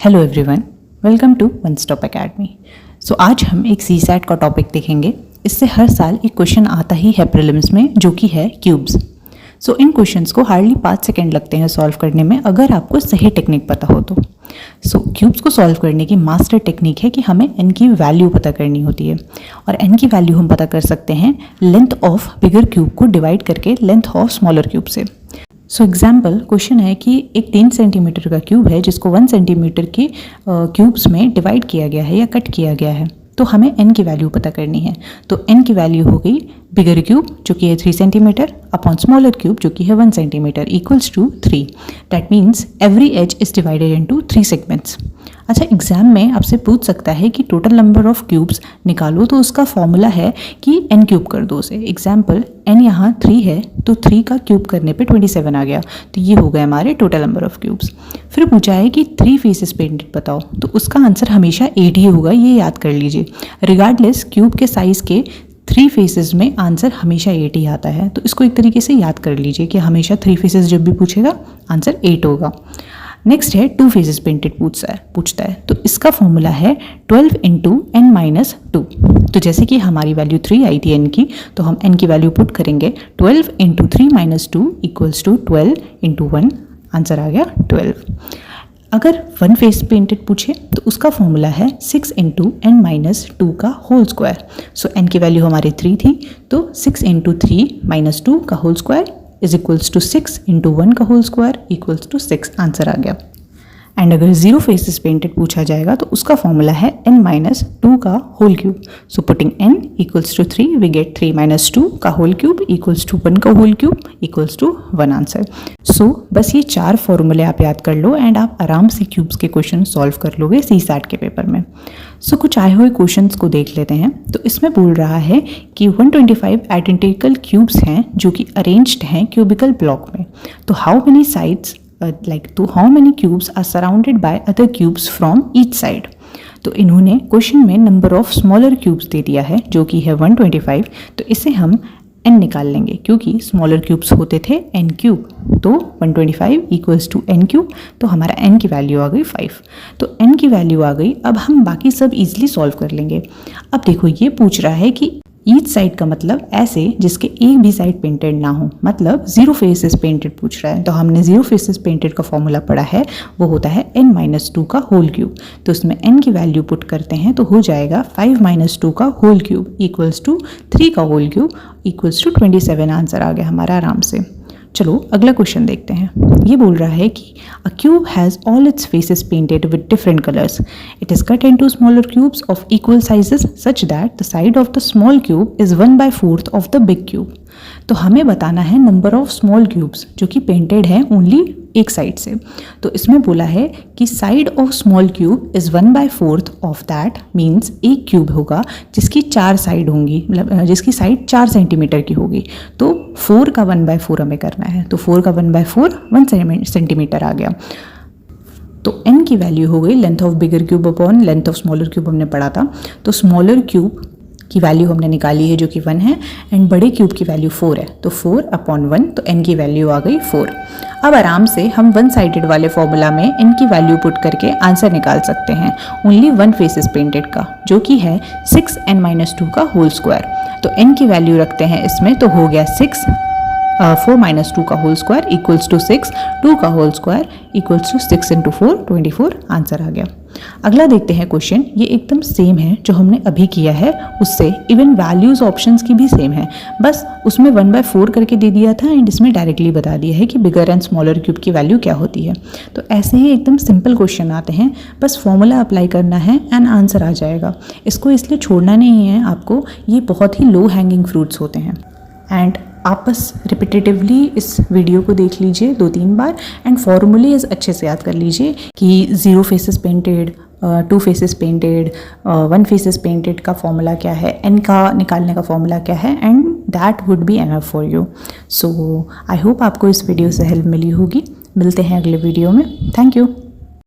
Hello everyone, welcome to one stop academy. So आज हम एक सीसैट का टॉपिक देखेंगे। इससे हर साल एक क्वेश्चन आता ही है प्रीलिम्स में, जो कि है क्यूब्स। सो इन क्वेश्चंस को हार्डली 5 सेकेंड लगते हैं सॉल्व करने में, अगर आपको सही टेक्निक पता हो तो। सो क्यूब्स को सॉल्व करने की मास्टर टेक्निक है कि हमें एन की वैल्यू पता करनी होती है, और एन की वैल्यू हम पता कर सकते हैं लेंथ ऑफ बिगर क्यूब को डिवाइड करके लेंथ ऑफ स्मॉलर क्यूब से। सो एग्जाम्पल क्वेश्चन है कि एक 3 सेंटीमीटर का क्यूब है जिसको 1 सेंटीमीटर के क्यूब्स में डिवाइड किया गया है या कट किया गया है, तो हमें एन की वैल्यू पता करनी है। तो एन की वैल्यू हो गई बिगर क्यूब जो कि है 3 सेंटीमीटर अपॉन स्मॉलर क्यूब जो कि है 1 centimetre equals to 3। That means every edge is divided into 3 segments. अच्छा, एग्जाम में आपसे पूछ सकता है कि टोटल नंबर ऑफ क्यूब्स निकालो, तो उसका फॉर्मूला है कि एन क्यूब कर दो से। एग्जाम्पल एन यहाँ 3 है तो 3 का क्यूब करने पे 27 आ गया, तो ये हो गए हमारे टोटल नंबर ऑफ क्यूब्स। फिर पूछा है कि 3 फेसेस पेंटेड बताओ, तो उसका आंसर हमेशा 8 ही होगा, ये याद कर लीजिए। रिगार्डलेस क्यूब के साइज़ के 3 फेसेस में आंसर हमेशा 8 ही आता है, तो इसको एक तरीके से याद कर लीजिए कि हमेशा 3 फेसेस जब भी पूछेगा आंसर 8 होगा। नेक्स्ट है 2 फेसेस पेंटेड पूछता है, तो इसका फॉर्मूला है 12 इंटू एन माइनस 2। तो जैसे कि हमारी वैल्यू 3 आई थी एन की, तो हम एन की वैल्यू पुट करेंगे 12 into 3 minus 2 equals to 12 into 1, answer आ गया 12। अगर 1 फेस पेंटेड पूछे तो उसका फॉर्मूला है 6 इंटू एन माइनस 2 का होल स्क्वायर। सो एन की वैल्यू हमारी 3 थी, तो 6 इंटू 3 माइनस 2 का whole square is equals to 6 into 1 का whole square equals to 6, answer आ गया। एंड अगर 0 फेसेस पेंटेड पूछा जाएगा तो उसका फॉर्मूला है n माइनस 2 का whole cube. So putting n equals to 3 we get 3 minus 2 का होल क्यूब इक्वल्स टू 1 का whole cube equals to 1, answer. So बस ये 4 फॉर्मूले आप याद कर लो एंड आप आराम से क्यूब्स के क्वेश्चन सॉल्व कर लोगे सीसैट के पेपर में। सो कुछ आए हुए क्वेश्चंस को देख लेते हैं। तो इसमें बोल रहा है कि 125 आइडेंटिकल क्यूब्स हैं जो कि अरेंज्ड हैं क्यूबिकल ब्लॉक में। तो how many sides how many cubes are surrounded by other cubes from each side? तो इन्होंने क्वेश्चन में नंबर ऑफ स्मॉलर क्यूब्स दे दिया है जो कि है 125। तो इसे हम n निकाल लेंगे क्योंकि स्मॉलर क्यूब्स होते थे n क्यूब, तो 125 इक्वल्स टू n क्यूब, तो हमारा n की वैल्यू आ गई 5। तो n की वैल्यू आ गई, अब हम बाकी सब इजीली सॉल्व कर लेंगे। अब देखो ये पूछ रहा है कि ईच साइड का मतलब ऐसे जिसके एक भी साइड पेंटेड ना हो, मतलब 0 फेसेस पेंटेड पूछ रहा है। तो हमने 0 फेसेस पेंटेड का फॉर्मूला पढ़ा है, वो होता है n माइनस 2 का होल क्यूब। तो उसमें n की वैल्यू पुट करते हैं तो हो जाएगा 5 माइनस 2 का होल क्यूब इक्वल्स टू 3 का whole cube equals to 27, answer आ गया हमारा आराम से। चलो अगला क्वेश्चन देखते हैं। ये बोल रहा है कि अ cube has all it's faces painted with different colours. It is cut into smaller cubes of equal sizes such that the side of the small cube is 1/4 of the big cube. तो हमें बताना है number of small cubes जो कि painted हैं only एक side से। तो इसमें बोला है कि side of small cube is 1/4 of that, means एक क्यूब होगा जिसकी 4 साइड होंगी, मतलब जिसकी साइड 4 सेंटीमीटर की होगी। तो 4 का 1/4 हमें करना है, तो 4 का 1/4 1 सेंटीमीटर आ गया। तो n की वैल्यू हो गई length of bigger cube upon length of smaller cube, हमने पढ़ा था। तो स्मॉलर क्यूब की वैल्यू हमने निकाली है जो कि 1 है, एंड बड़े क्यूब की वैल्यू 4 है, तो 4 अपॉन 1, तो n की वैल्यू आ गई 4। अब आराम से हम 1 साइडेड वाले फॉर्मूला में n की वैल्यू पुट करके आंसर निकाल सकते हैं ओनली 1 फेसेस पेंटेड का, जो कि है 6n माइनस 2 का होल स्क्वायर। तो n की वैल्यू रखते हैं इसमें, तो हो गया 4 माइनस 2 का होल स्क्वायर इक्वल्स टू 6, 2 का whole square equals to 6 into 4 24, answer आ गया। अगला देखते हैं क्वेश्चन। ये एकदम सेम है जो हमने अभी किया है उससे, इवन वैल्यूज ऑप्शंस की भी सेम है, बस उसमें 1/4 करके दे दिया था एंड इसमें डायरेक्टली बता दिया है कि बिगर एंड स्मॉलर क्यूब की वैल्यू क्या होती है। तो ऐसे ही एकदम सिंपल क्वेश्चन आते हैं, बस फॉर्मूला अप्लाई करना है एंड आंसर आ जाएगा। इसको इसलिए छोड़ना नहीं है आपको, ये बहुत ही लो हैंगिंग फ्रूट्स होते हैं। एंड आप बस रिपीटेटिवली इस वीडियो को देख लीजिए 2-3 बार एंड फॉर्मूलेज अच्छे से याद कर लीजिए कि 0 faces painted, 2 faces painted, 1 faces painted का फॉर्मूला क्या है, n का निकालने का फॉर्मूला क्या है, and that would be enough for you. So I hope आपको इस वीडियो से हेल्प मिली होगी। मिलते हैं अगले वीडियो में। Thank you.